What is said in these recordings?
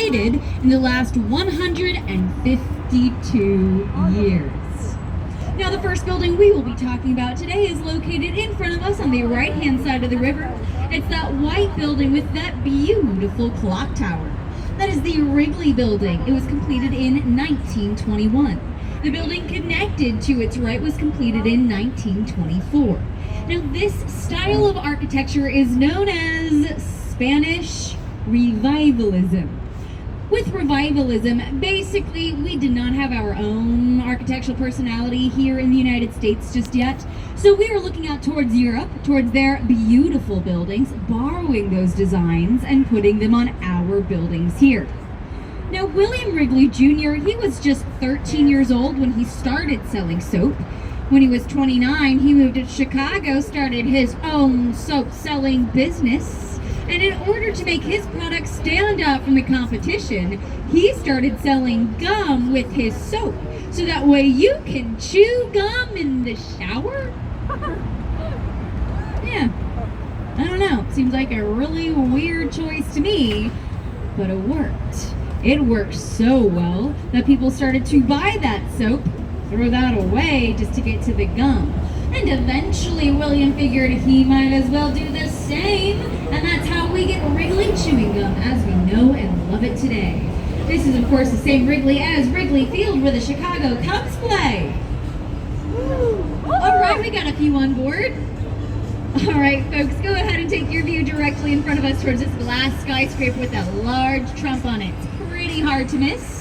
completed in the last 152 years. Now, the first building we will be talking about today is located in front of us on the right-hand side of the river. It's that white building with that beautiful clock tower. That is the Wrigley Building. It was completed in 1921. The building connected to its right was completed in 1924. Now, this style of architecture is known as Spanish Revivalism. With Revivalism, basically, we did not have our own architectural personality here in the United States just yet. So we were looking out towards Europe, towards their beautiful buildings, borrowing those designs and putting them on our buildings here. Now, William Wrigley Jr., he was just 13 years old when he started selling soap. When he was 29, he moved to Chicago, started his own soap selling business. And in order to make his product stand out from the competition, he started selling gum with his soap. So that way you can chew gum in the shower? Yeah, I don't know. Seems like a really weird choice to me, but it worked. It worked so well that people started to buy that soap, throw that away just to get to the gum. And eventually William figured he might as well do the same, and that's how we get Wrigley chewing gum as we know and love it today. This is of course the same Wrigley as Wrigley Field where the Chicago Cubs play. Alright, we got a few on board. Alright folks, go ahead and take your view directly in front of us towards this glass skyscraper with that large Trump on it. It's pretty hard to miss.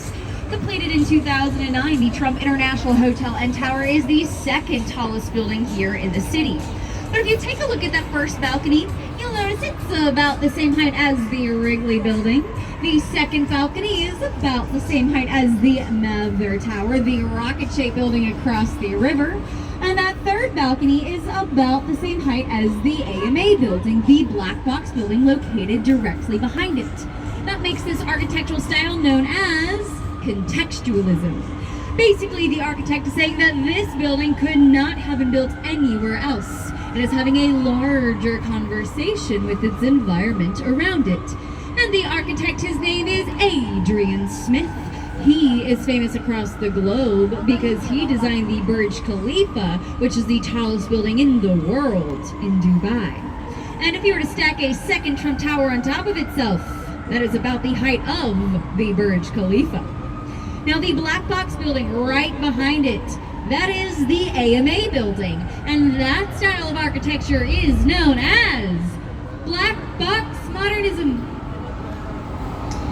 Completed in 2009, the Trump International Hotel and Tower is the second tallest building here in the city. But if you take a look at that first balcony, you'll notice it's about the same height as the Wrigley Building. The second balcony is about the same height as the Mather Tower, the rocket-shaped building across the river. And that third balcony is about the same height as the AMA building, the black box building located directly behind it. That makes this architectural style known as contextualism. Basically, the architect is saying that this building could not have been built anywhere else. It is having a larger conversation with its environment around it. And the architect, his name is Adrian Smith. He is famous across the globe because he designed the Burj Khalifa, which is the tallest building in the world in Dubai. And if you were to stack a second Trump Tower on top of itself, that is about the height of the Burj Khalifa. Now the black box building right behind it, that is the AMA building. And that style of architecture is known as black box modernism.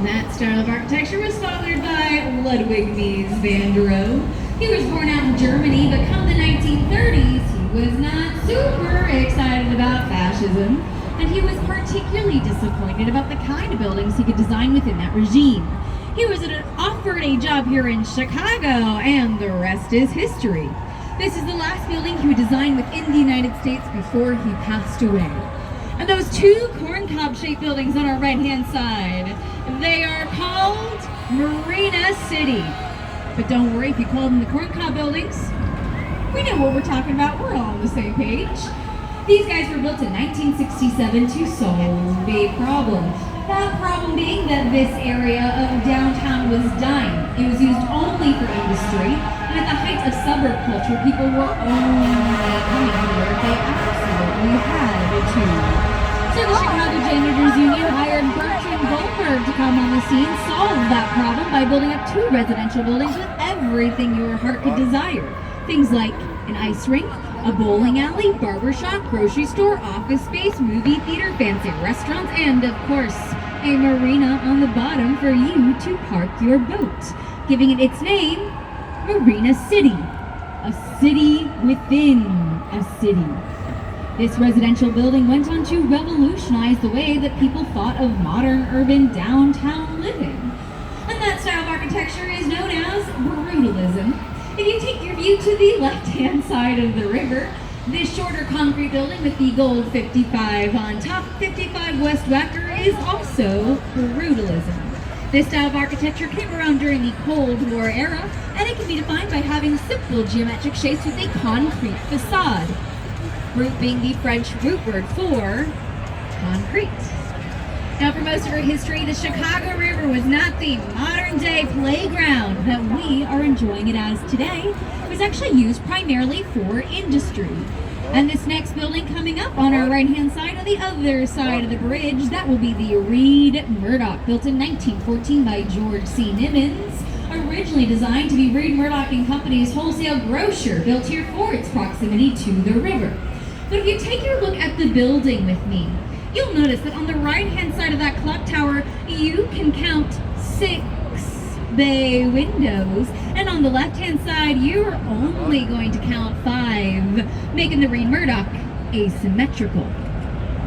That style of architecture was fathered by Ludwig Mies van der Rohe. He was born out in Germany, but come the 1930s, he was not super excited about fascism. And he was particularly disappointed about the kind of buildings he could design within that regime. He was offered a job here in Chicago, and the rest is history. This is the last building he would design within the United States before he passed away. And those two corncob-shaped buildings on our right-hand side, they are called Marina City. But don't worry if you call them the corncob buildings. We know what we're talking about. We're all on the same page. These guys were built in 1967 to solve a problem. That problem being that this area of downtown was dying. It was used only for industry, and at the height of suburb culture, people were only coming here if they absolutely had to. So the Chicago Janitors Union hired Bertrand Goldberg to come on the scene, solve that problem by building up two residential buildings with everything your heart could desire. Things like an ice rink, a bowling alley, barbershop, grocery store, office space, movie theater, fancy restaurants, and of course, a marina on the bottom for you to park your boat, giving it its name, Marina City, a city within a city. This residential building went on to revolutionize the way that people thought of modern urban downtown living. And that style of architecture is known as brutalism. If you take your view to the left-hand side of the river, this shorter concrete building with the gold 55 on top, 55 West Wacker, is also brutalism. This style of architecture came around during the Cold War era, and it can be defined by having simple geometric shapes with a concrete facade. Brut being the French root word for concrete. Now, for most of our history, the Chicago River was not the modern-day playground that we are enjoying it as today. It was actually used primarily for industry. And this next building coming up on our right-hand side, on the other side of the bridge, that will be the Reed Murdoch, built in 1914 by George C. Nimmons. Originally designed to be Reed Murdoch and Company's wholesale grocer, built here for its proximity to the river. But if you take your look at the building with me, you'll notice that on the right-hand side of that clock tower, you can count 6 bay windows, and on the left-hand side, you're only going to count 5, making the Reed Murdoch asymmetrical.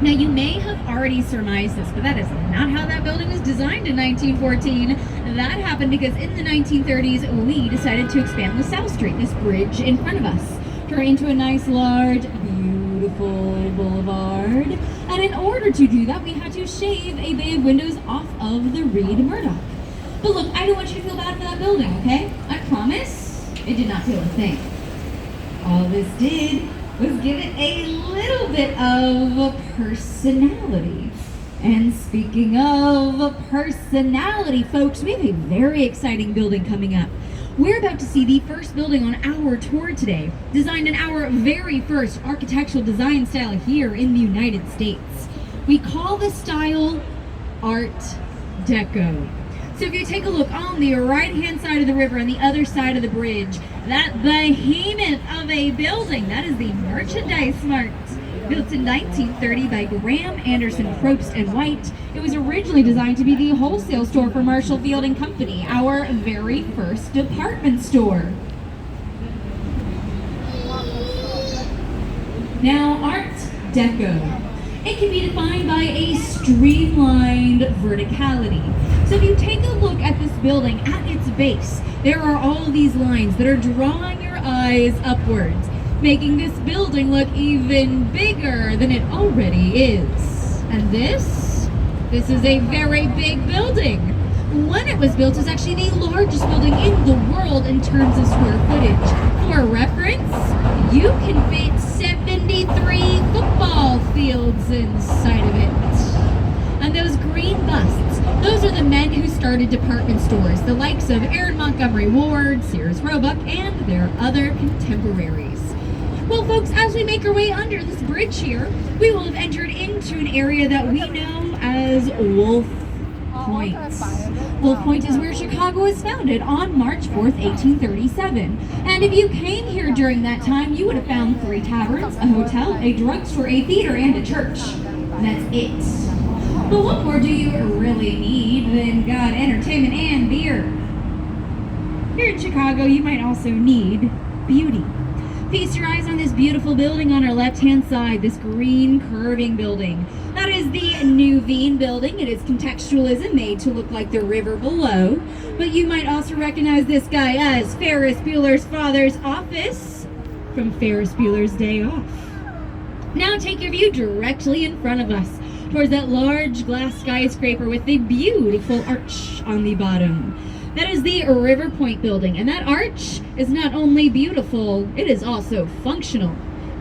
Now, you may have already surmised this, but that is not how that building was designed in 1914. That happened because in the 1930s, we decided to expand the South Street, this bridge in front of us, turn into a nice, large, beautiful boulevard. And in order to do that, we had to shave a bay of windows off of the Reed Murdoch. But look, I don't want you to feel bad for that building, okay? I promise it did not feel a thing. All this did was give it a little bit of personality. And speaking of personality, folks, we have a very exciting building coming up. We're about to see the first building on our tour today, designed in our very first architectural design style here in the United States. We call the style Art Deco. So if you take a look on the right-hand side of the river and the other side of the bridge, that behemoth of a building, that is the Merchandise Mart. Built in 1930 by Graham, Anderson, Probst, and White, it was originally designed to be the wholesale store for Marshall Field and Company, our very first department store. Now, Art Deco. It can be defined by a streamlined verticality. So if you take a look at this building, at its base, there are all these lines that are drawing your eyes upwards, making this building look even bigger than it already is. And this is a very big building. When it was built, it was actually the largest building in the world in terms of square footage. For reference, you can fit 73 football fields inside of it. And those green busts, those are the men who started department stores, the likes of Aaron Montgomery Ward, Sears Roebuck, and their other contemporaries. Well, folks, as we make our way under this bridge here, we will have entered into an area that we know as Wolf Point. Wolf Point is where Chicago was founded on March 4th, 1837. And if you came here during that time, you would have found 3 taverns, a hotel, a drugstore, a theater, and a church. And that's it. But what more do you really need than God, entertainment, and beer? Here in Chicago, you might also need beauty. Feast your eyes on this beautiful building on our left-hand side, this green curving building. That is the New Veen building. It is contextualism made to look like the river below. But you might also recognize this guy as Ferris Bueller's father's office from Ferris Bueller's Day Off. Now take your view directly in front of us, towards that large glass skyscraper with the beautiful arch on the bottom. That is the River Point building, and that arch is not only beautiful, it is also functional.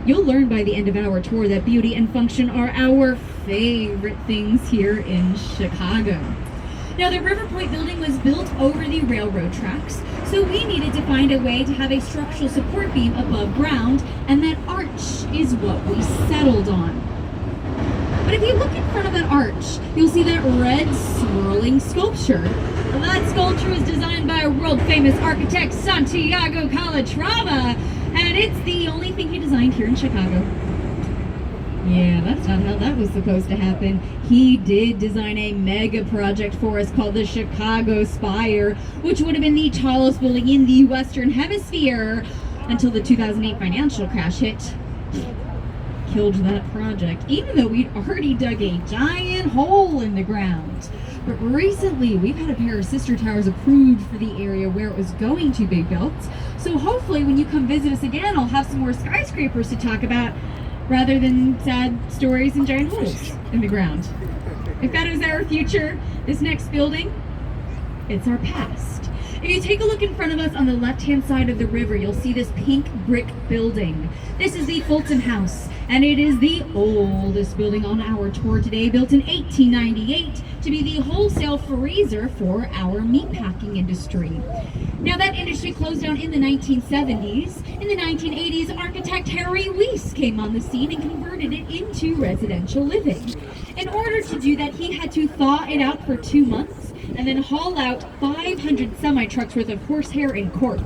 You'll learn by the end of our tour that beauty and function are our favorite things here in Chicago. Now, the River Point building was built over the railroad tracks, so we needed to find a way to have a structural support beam above ground, and that arch is what we settled on. But if you look in front of that arch, you'll see that red swirling sculpture. That sculpture was designed by a world-famous architect, Santiago Calatrava, and it's the only thing he designed here in Chicago. Yeah, that's not how that was supposed to happen. He did design a mega project for us called the Chicago Spire, which would have been the tallest building in the Western Hemisphere until the 2008 financial crash hit. Killed that project, even though we'd already dug a giant hole in the ground. But recently, we've had a pair of sister towers approved for the area where it was going to be built. So hopefully when you come visit us again, I'll have some more skyscrapers to talk about rather than sad stories and giant holes in the ground. If that is our future, this next building, it's our past. If you take a look in front of us on the left-hand side of the river, you'll see this pink brick building. This is the Fulton House, and it is the oldest building on our tour today, built in 1898 to be the wholesale freezer for our meatpacking industry. Now that industry closed down in the 1970s. In the 1980s, architect Harry Weiss came on the scene and converted it into residential living. In order to do that, he had to thaw it out for 2 months and then haul out 500 semi-trucks worth of horsehair and cork.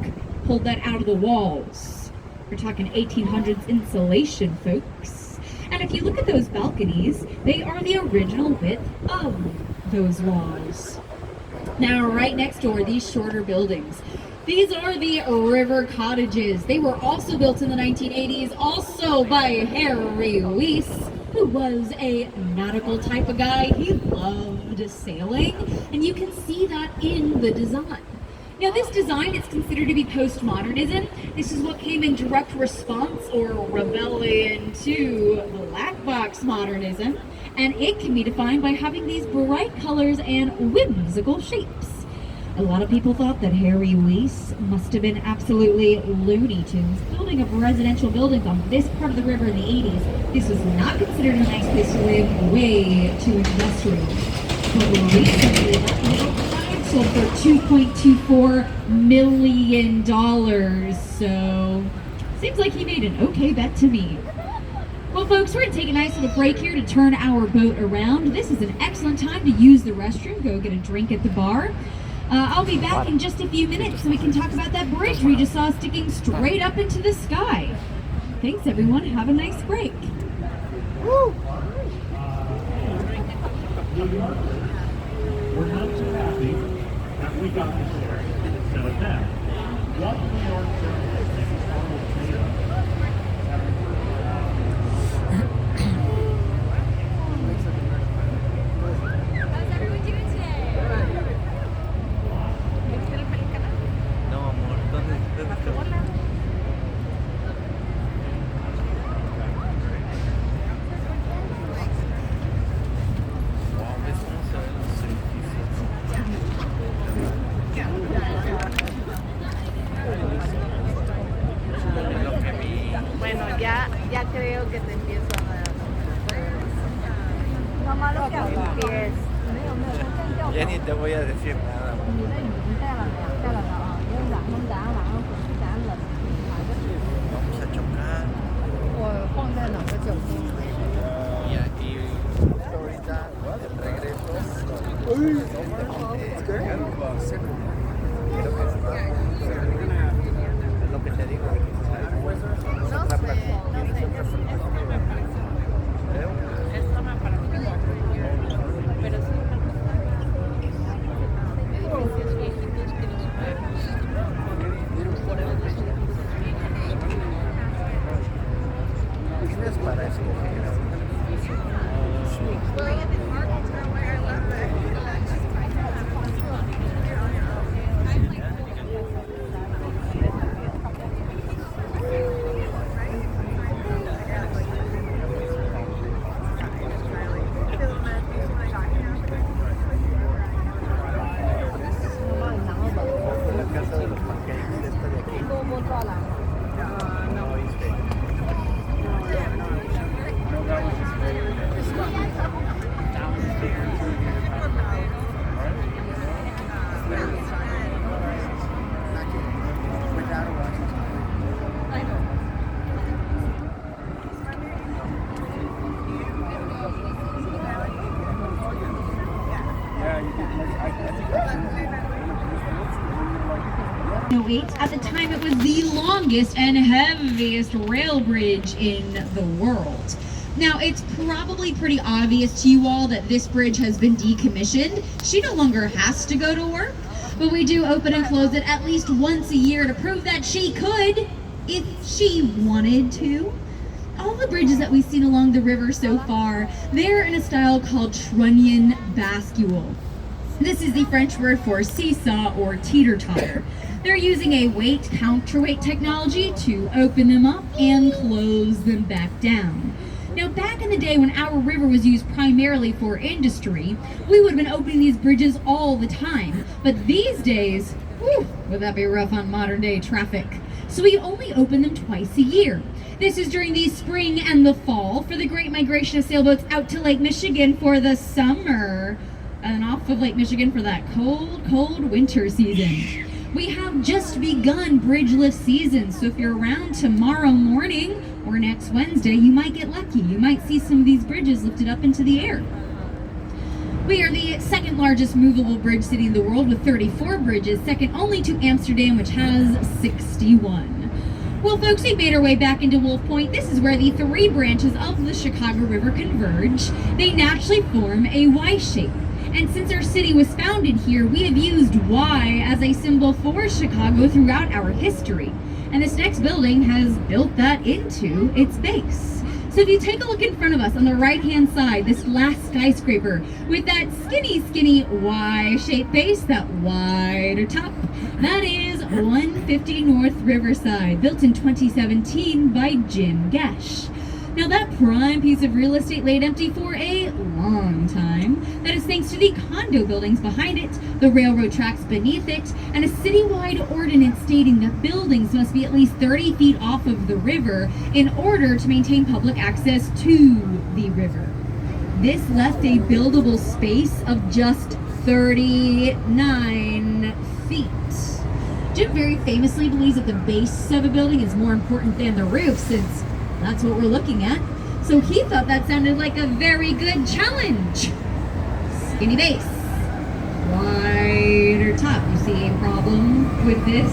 Pulled that out of the walls. We're talking 1800s insulation, folks. And if you look at those balconies, they are the original width of those walls. Now, right next door, these shorter buildings. These are the river cottages. They were also built in the 1980s, also by Harry Weiss, who was a nautical type of guy. He loved sailing, and you can see that in the design. Now, this design is considered to be postmodernism. This is what came in direct response or rebellion to black box modernism, and it can be defined by having these bright colors and whimsical shapes. A lot of people thought that Harry Weiss must have been absolutely Looney Tunes, building up residential buildings on this part of the river in the 80s. This was not considered a nice place to live, way too industrial. But recently, that little cottage sold for $2.24 million. So, seems like he made an okay bet to me. Well, folks, we're going to take a nice little break here to turn our boat around. This is an excellent time to use the restroom, go get a drink at the bar. I'll be back in just a few minutes so we can talk about that bridge we just saw sticking straight up into the sky. Thanks, everyone. Have a nice break. Woo! We're not too happy that we got this area instead of that. What we are ya creo que te empiezo a dar. Lo malo que empieces. Ya ni te voy a decir nada. Vamos a chocar. Y aquí justo ahorita el regreso. Es lo que te digo. No sé. Esto me parece. Pero sí. Edificios viejitos que los Tienes para escoger. At the time, it was the longest and heaviest rail bridge in the world. Now, it's probably pretty obvious to you all that this bridge has been decommissioned. She no longer has to go to work, but we do open and close it at least once a year to prove that she could, if she wanted to. All the bridges that we've seen along the river so far, they're in a style called trunnion bascule. This is the French word for seesaw or teeter-totter. They're using a weight counterweight technology to open them up and close them back down. Now, back in the day when our river was used primarily for industry, we would have been opening these bridges all the time. But these days, whew, would that be rough on modern day traffic? So we only open them twice a year. This is during the spring and the fall for the great migration of sailboats out to Lake Michigan for the summer, and off of Lake Michigan for that cold, cold winter season. We have just begun bridge lift season, so if you're around tomorrow morning or next Wednesday, you might get lucky. You might see some of these bridges lifted up into the air. We are the second largest movable bridge city in the world with 34 bridges, second only to Amsterdam, which has 61. Well, folks, we made our way back into Wolf Point. This is where the three branches of the Chicago River converge. They naturally form a Y shape. And since our city was founded here, we have used Y as a symbol for Chicago throughout our history. And this next building has built that into its base. So if you take a look in front of us on the right-hand side, this last skyscraper with that skinny Y-shaped base, that wider top, that is 150 North Riverside, built in 2017 by Jim Gesh. Now that prime piece of real estate laid empty for a long time. That is thanks to the condo buildings behind it, the railroad tracks beneath it, and a citywide ordinance stating that buildings must be at least 30 feet off of the river in order to maintain public access to the river. This left a buildable space of just 39 feet. Jim very famously believes that the base of a building is more important than the roof, since that's what we're looking at. So he thought that sounded like a very good challenge. Skinny base, wider top. You see a problem with this?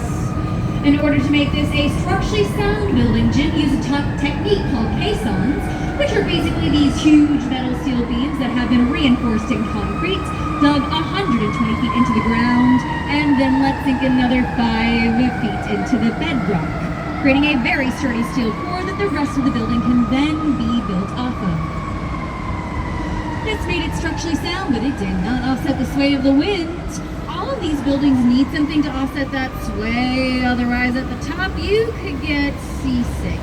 In order to make this a structurally sound building, Jim used a technique called caissons, which are basically these huge metal steel beams that have been reinforced in concrete, dug 120 feet into the ground, and then let sink another 5 feet into the bedrock, creating a very sturdy steel core that the rest of the building can then be built off of. This made it structurally sound, but it did not offset the sway of the wind. All of these buildings need something to offset that sway, otherwise at the top you could get seasick.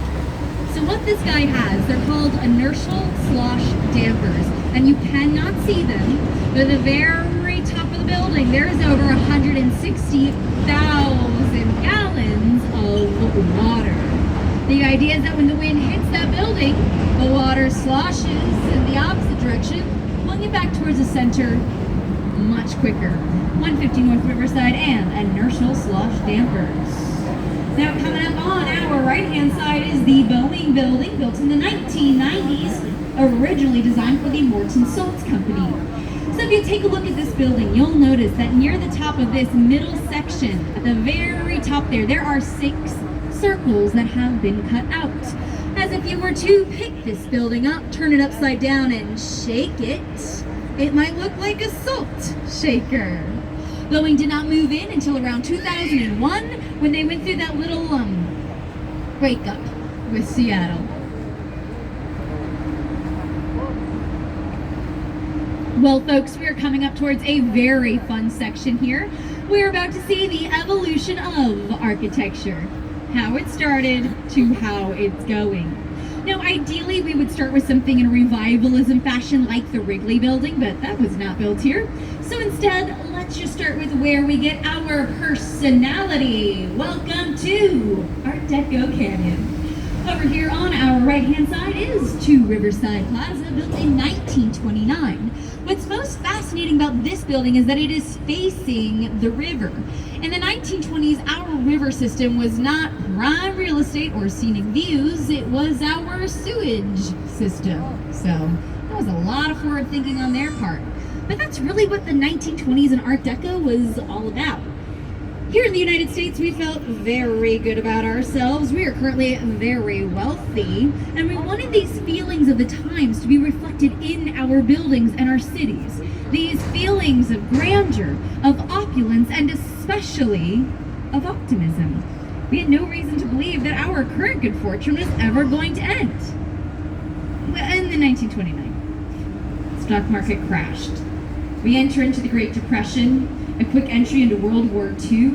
So what this guy has, they're called inertial slosh dampers, and you cannot see them, but at the very top of the building there is over 160,000 gallons of water. The idea is that when the wind hits that building, the water sloshes in the opposite direction, pulling it back towards the center much quicker. 150 North Riverside and inertial slosh dampers. Now coming up on our right-hand side is the Boeing building, built in the 1990s, originally designed for the Morton Salt Company. So if you take a look at this building, you'll notice that near the top of this middle section, at the very top there are 6 circles that have been cut out. As if you were to pick this building up, turn it upside down and shake it, it might look like a salt shaker. Boeing did not move in until around 2001 when they went through that little breakup with Seattle. Well, folks, we are coming up towards a very fun section here. We're about to see the evolution of architecture. How it started to how it's going. Now, ideally, we would start with something in a revivalism fashion like the Wrigley Building, but that was not built here. So instead, let's just start with where we get our personality. Welcome to Art Deco Canyon. Over here on our right-hand side is 2 Riverside Plaza, built in 1929. What's most fascinating about this building is that it is facing the river. In the 1920s, our river system was not prime real estate or scenic views, it was our sewage system. So that was a lot of forward thinking on their part. But that's really what the 1920s and Art Deco was all about. Here in the United States, we felt very good about ourselves. We are currently very wealthy, and we wanted these feelings of the times to be reflected in our buildings and our cities. These feelings of grandeur, of opulence, and especially of optimism. We had no reason to believe that our current good fortune was ever going to end. In the 1929, stock market crashed. We enter into the Great Depression, a quick entry into World War II.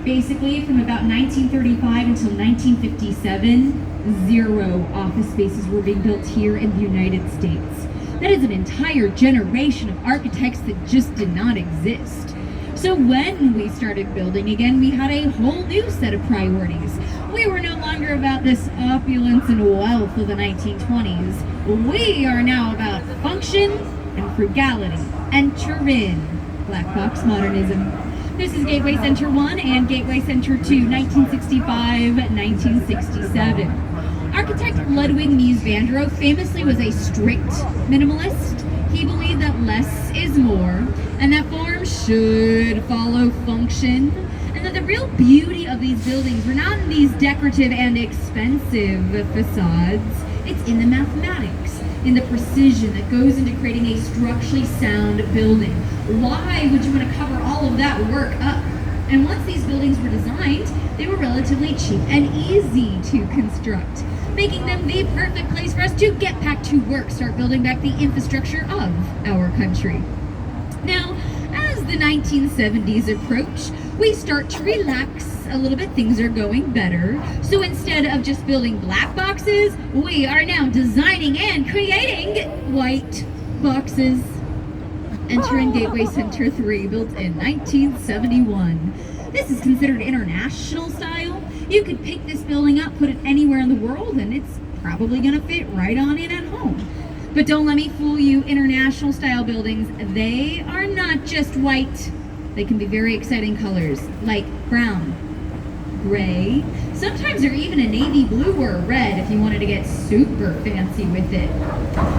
Basically, from about 1935 until 1957, 0 office spaces were being built here in the United States. That is an entire generation of architects that just did not exist. So when we started building again, we had a whole new set of priorities. We were no longer about this opulence and wealth of the 1920s. We are now about function and frugality. Enter in Black Box Modernism. This is Gateway Center 1 and Gateway Center 2, 1965-1967. Architect Ludwig Mies van der Rohe famously was a strict minimalist. He believed that less is more, and that form should follow function, and that the real beauty of these buildings were not in these decorative and expensive facades. It's in the mathematics, in the precision that goes into creating a structurally sound building. Why would you want to cover all of that work up? And once these buildings were designed, they were relatively cheap and easy to construct, making them the perfect place for us to get back to work, start building back the infrastructure of our country. Now, as the 1970s approach, we start to relax a little bit. Things are going better. So instead of just building black boxes, we are now designing and creating white boxes. Enter in Gateway Center 3, built in 1971. This is considered international style. You could pick this building up, put it anywhere in the world, and it's probably gonna fit right on in at home. But don't let me fool you, international style buildings, they are not just white. They can be very exciting colors, like brown, gray. Sometimes they're even a navy blue or a red if you wanted to get super fancy with it.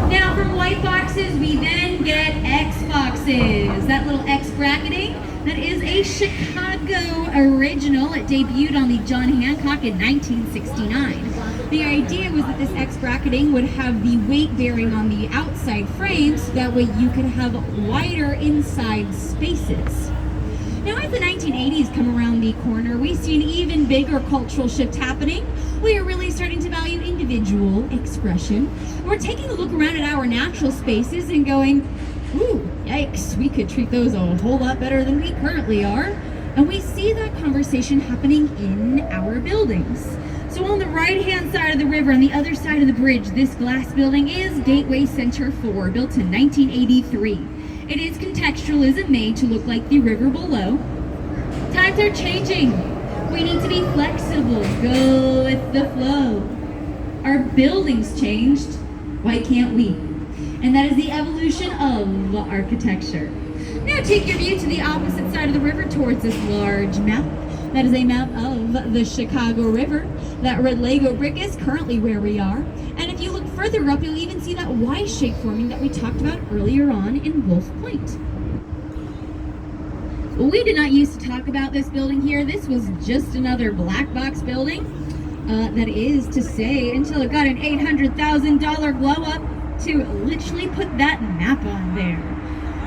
Now from white boxes, we then get X boxes. That little X bracketing, that is a Chicago original. It debuted on the John Hancock in 1969. The idea was that this X bracketing would have the weight bearing on the outside frame, so that way you could have wider inside spaces. Now, as the 1980s come around the corner, we see an even bigger cultural shift happening. We are really starting to value individual expression. We're taking a look around at our natural spaces and going, ooh, yikes, we could treat those a whole lot better than we currently are. And we see that conversation happening in our buildings. So on the right-hand side of the river, on the other side of the bridge, this glass building is Gateway Center 4, built in 1983. It is contextualism made to look like the river below. Times are changing. We need to be flexible, go with the flow. Our buildings changed, why can't we? And that is the evolution of architecture. Now take your view to the opposite side of the river towards this large map. That is a map of the Chicago River. That red Lego brick is currently where we are. And if you look further up, you'll even see that Y-shape forming that we talked about earlier on in Wolf Point. We did not used to talk about this building here. This was just another black box building. That is to say, until it got an $800,000 glow up to literally put that map on there.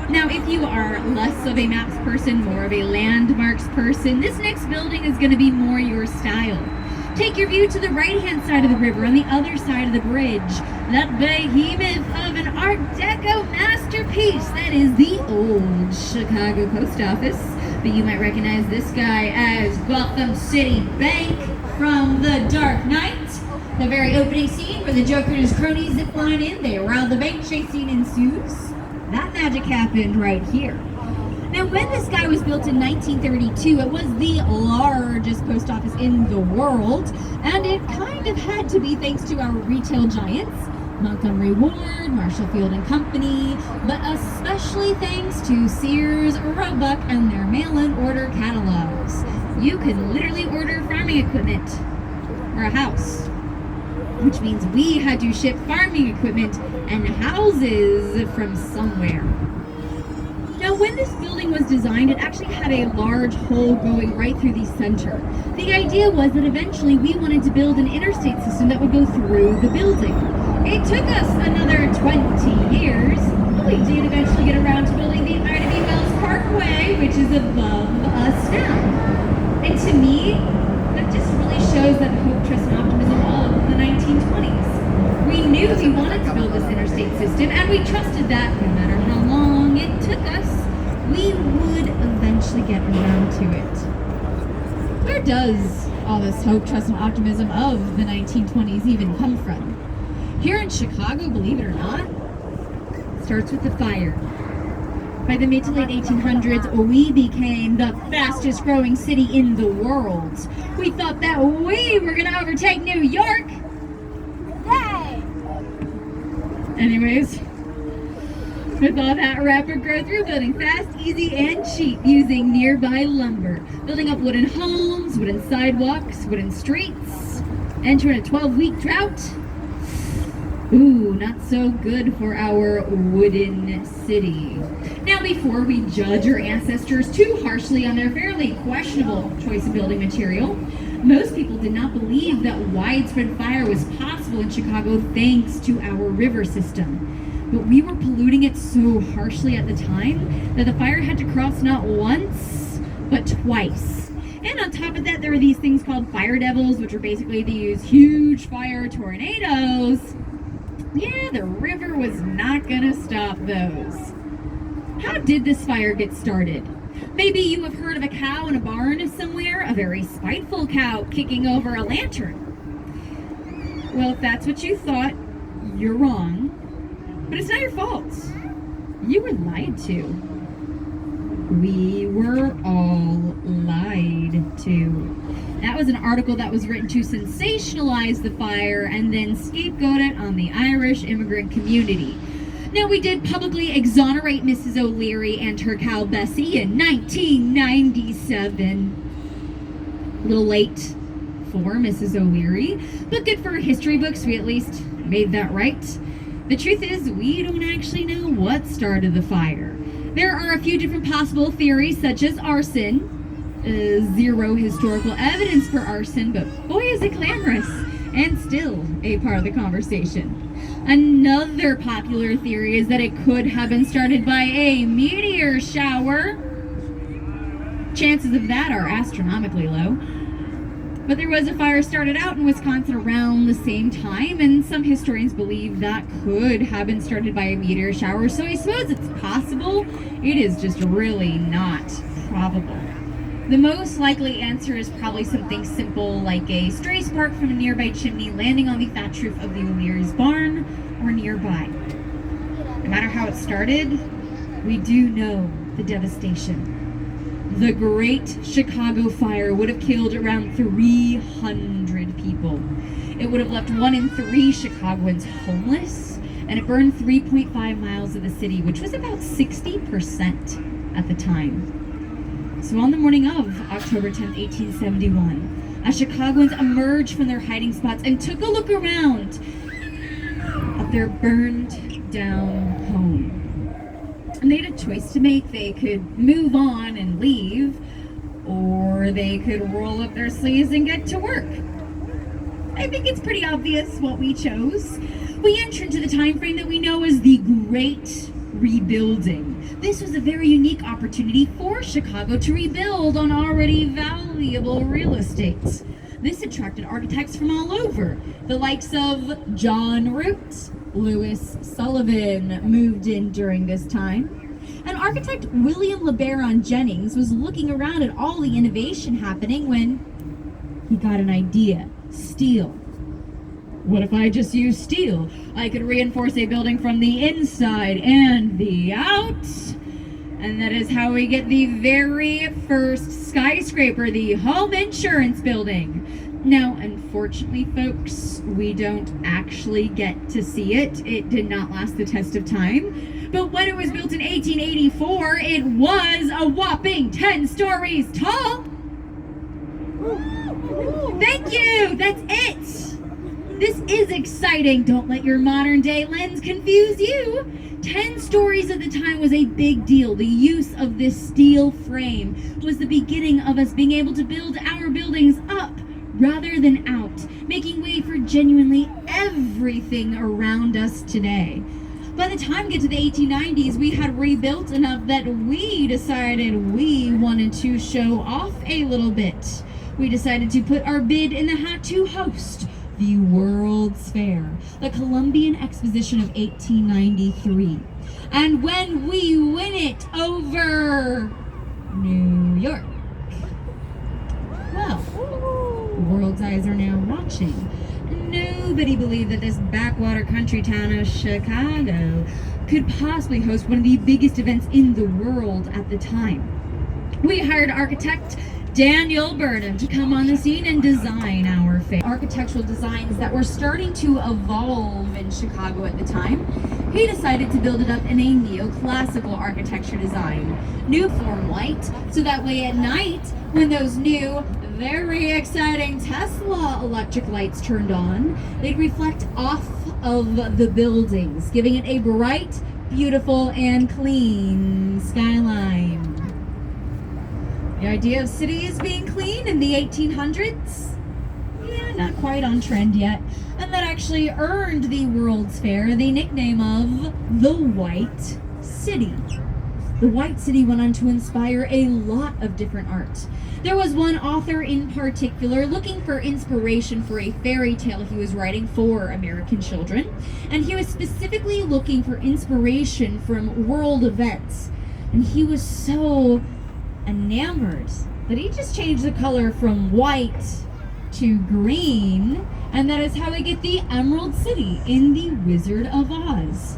Now, if you are less of a maps person, more of a landmarks person, this next building is going to be more your style. Take your view to the right-hand side of the river, on the other side of the bridge. That behemoth of an Art Deco masterpiece, that is the old Chicago Post Office. But you might recognize this guy as Gotham City Bank from The Dark Knight. The very opening scene where the Joker and his cronies zip line in, they rob the bank, chase scene ensues. That magic happened right here. Now, when this guy was built in 1932, it was the largest post office in the world, and it kind of had to be thanks to our retail giants, Montgomery Ward, Marshall Field and Company, but especially thanks to Sears, Roebuck, and their mail-in order catalogs. You could literally order farming equipment or a house, which means we had to ship farming equipment and houses from somewhere. Now, when this building was designed, it actually had a large hole going right through the center. The idea was that eventually we wanted to build an interstate system that would go through the building. It took us another 20 years, but we did eventually get around to building the Ida B. Wells Parkway, which is above us now. And to me, that just really shows that hope, trust, and optimism of the 1920s. We knew we wanted to build this interstate system, and we trusted that no matter how long it took us, we would eventually get around to it. Where does all this hope, trust, and optimism of the 1920s even come from? Here in Chicago, believe it or not, it starts with the fire. By the mid to late 1800s, we became the fastest growing city in the world. We thought that we were going to overtake New York. Yay! Anyways, with all that rapid growth, we were building fast, easy, and cheap using nearby lumber, building up wooden homes, wooden sidewalks, wooden streets, entering a 12-week drought. Ooh, not so good for our wooden city. Now, before we judge our ancestors too harshly on their fairly questionable choice of building material, most people did not believe that widespread fire was possible in Chicago thanks to our river system. But we were polluting it so harshly at the time that the fire had to cross not once, but twice. And on top of that, there were these things called fire devils, which are basically these huge fire tornadoes. Yeah, the river was not gonna stop those. How did this fire get started? Maybe you have heard of a cow in a barn somewhere, a very spiteful cow kicking over a lantern. Well, if that's what you thought, you're wrong. But it's not your fault. You were lied to. We were all lied to. That was an article that was written to sensationalize the fire and then scapegoat it on the Irish immigrant community. Now, we did publicly exonerate Mrs. O'Leary and her cow Bessie in 1997. A little late for Mrs. O'Leary, but good for history books. We at least made that right. The truth is, we don't actually know what started the fire. There are a few different possible theories, such as arson. Zero historical evidence for arson, but boy is it glamorous, and still a part of the conversation. Another popular theory is that it could have been started by a meteor shower. Chances of that are astronomically low. But there was a fire started out in Wisconsin around the same time, and some historians believe that could have been started by a meteor shower, so I suppose it's possible. It is just really not probable. The most likely answer is probably something simple like a stray spark from a nearby chimney landing on the thatch roof of the O'Leary's barn or nearby. No matter how it started, we do know the devastation. The Great Chicago Fire would have killed around 300 people. It would have left 1 in 3 Chicagoans homeless, and it burned 3.5 miles of the city, which was about 60% at the time. So on the morning of October 10th, 1871, as Chicagoans emerged from their hiding spots and took a look around at their burned down home. And they had a choice to make. They could move on and leave, or they could roll up their sleeves and get to work. I think it's pretty obvious what we chose. We enter into the time frame that we know as the Great Rebuilding. This was a very unique opportunity for Chicago to rebuild on already valuable real estate. This attracted architects from all over. The likes of John Root, Louis Sullivan moved in during this time. And architect William LeBaron Jennings was looking around at all the innovation happening when he got an idea: steel. What if I just use steel? I could reinforce a building from the inside and the out. And that is how we get the very first skyscraper, the home insurance building. Now, unfortunately, folks, we don't actually get to see it. It did not last the test of time. But when it was built in 1884, it was a whopping 10 stories tall. Thank you! That's it! This is exciting. Don't let your modern day lens confuse you. 10 stories at the time was a big deal. The use of this steel frame was the beginning of us being able to build our buildings up rather than out, making way for genuinely everything around us today. By the time we get to the 1890s, we had rebuilt enough that we decided we wanted to show off a little bit. We decided to put our bid in the hat to host the World's Fair, the Columbian Exposition of 1893. And when we win it over New York, well, world's eyes are now watching. Nobody believed that this backwater country town of Chicago could possibly host one of the biggest events in the world at the time. We hired architect Daniel Burnham to come on the scene and design our architectural designs that were starting to evolve in Chicago at the time. He decided to build it up in a neoclassical architecture design. New form white, so that way at night, when those new, very exciting Tesla electric lights turned on, they'd reflect off of the buildings, giving it a bright, beautiful, and clean skyline. The idea of cities being clean in the 1800s? Yeah, not quite on trend yet. And that actually earned the World's Fair the nickname of the White City. The White City went on to inspire a lot of different art. There was one author in particular looking for inspiration for a fairy tale he was writing for American children, and he was specifically looking for inspiration from world events. And he was so enamored that he just changed the color from white to green, and that is how we get the Emerald City in the Wizard of Oz.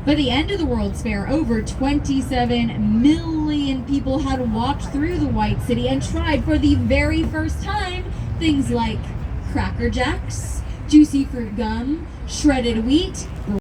By the end of the World's Fair, over 27 million people had walked through the White City and tried for the very first time things like Cracker Jacks, juicy fruit gum, shredded wheat,